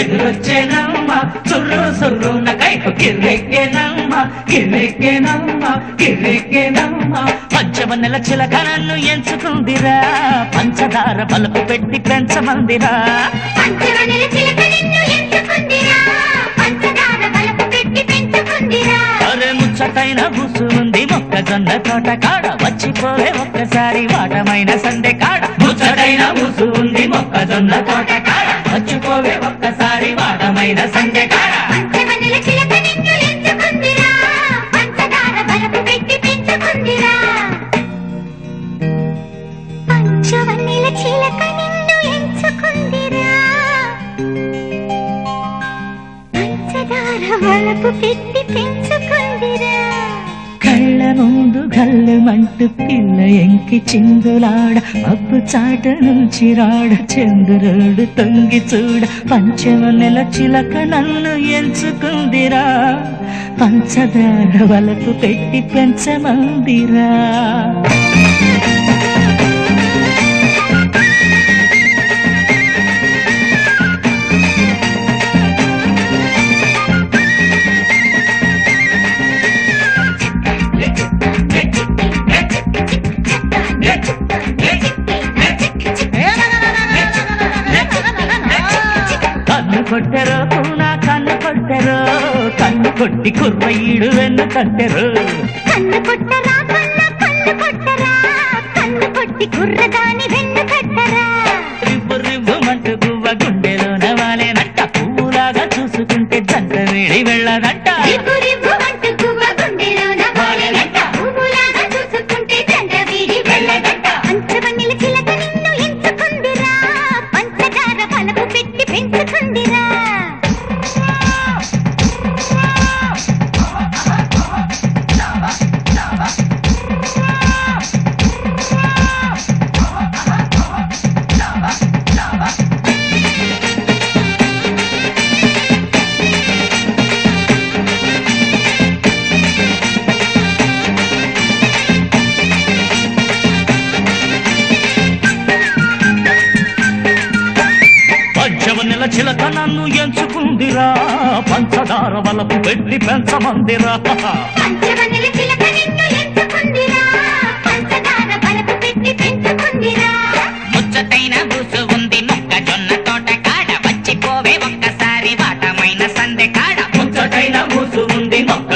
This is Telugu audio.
ఎదురొచ్చేనమ్మ సుర్రు సుర్రున కైపు కిర్రెక్కేనమ్మ కిర్రెక్కేనమ్మ కిర్రెక్కేనమ్మ పంచవన్నెల చిలక నన్ను ఎంచుకుందిరా పంచదార బలుపు పెట్టి పెంచమందిరా పంచవన్నెల చిలక నిన్ను ఎంచుకుందిరా పంచదార బలుపు పెట్టి పెంచుకుందిరా అరే ముచ్చటైన బుసు ఉంది మొక్కజొన్న తోట కాడ వచ్చిపోవే ఒక్కసారి వాటమైన సందె కాడ ముచ్చటైన బుసు ఉంది మొక్కజొన్న తోట కాడ వచ్చిపోవే ఒక్కసారి వాటమైన సందె కాడ పంచవన్నెల చిలక నిన్ను ఎంచుకుందిరా పంచదార బలుపు పెట్టి పెంచుకుందిరా పంచవన్నెల చిలక నిన్ను ఎంచుకుందిరా పంచదార బలుపు పెట్టి పెంచుకుందిరా కళ్ళ ముందు గల్లుమంటూ పిల్ల ఎంకి చిందులాడ అప్పు చాట నుంచి రాడ చంద్రుడు తొంగి చూడ పంచవన్నెల చిలక నన్ను ఎంచుకుందిరా పంచదార వలకు పెట్టి పెంచమందిరా కన్ను కొట్టెరో పూనా కన్ను కొట్టెరో కన్ను కొట్టి కుర్రయ్యడు వెన్ను కట్టెరు కన్ను కొట్టరా కన్ను కొట్టరా కన్ను కొట్టి కుర్రదాని వెన్ను కట్టరా రివ్వు రివ్వుమంటూ గువ్వ గుండెలోన వాలేనంట పువ్వులాగా చూసుకుంటే జంట వేడి వెళ్ళదంట రివ్వు రివ్వుమంటూ గువ్వ గుండెలోన వాలేనంట పువ్వులాగా చూసుకుంటే జంట వీడి వెళ్ళదంట పంచవన్నెల చిలక నిన్ను ఎంచుకుందిరా పంచదార బలుపు పెట్టి పెంచుకుందిరా పంచవన్నెల చిలక నన్ను ఎంచుకుందిరా పంచదార వలపు పెట్టి పెంచమందిరా పంచవన్నెల చిలక నిన్ను ఎంచుకుందిరా పంచదార బలుపు పెట్టి పెంచుకుందిరా ముచ్చటైన బూసు ఉంది మొక్కజొన్న తోట కాడ వచ్చిపోవే ఒక్కసారి వాటమైన సందె కాడ ముచ్చటైన బూసు ఉంది మొక్క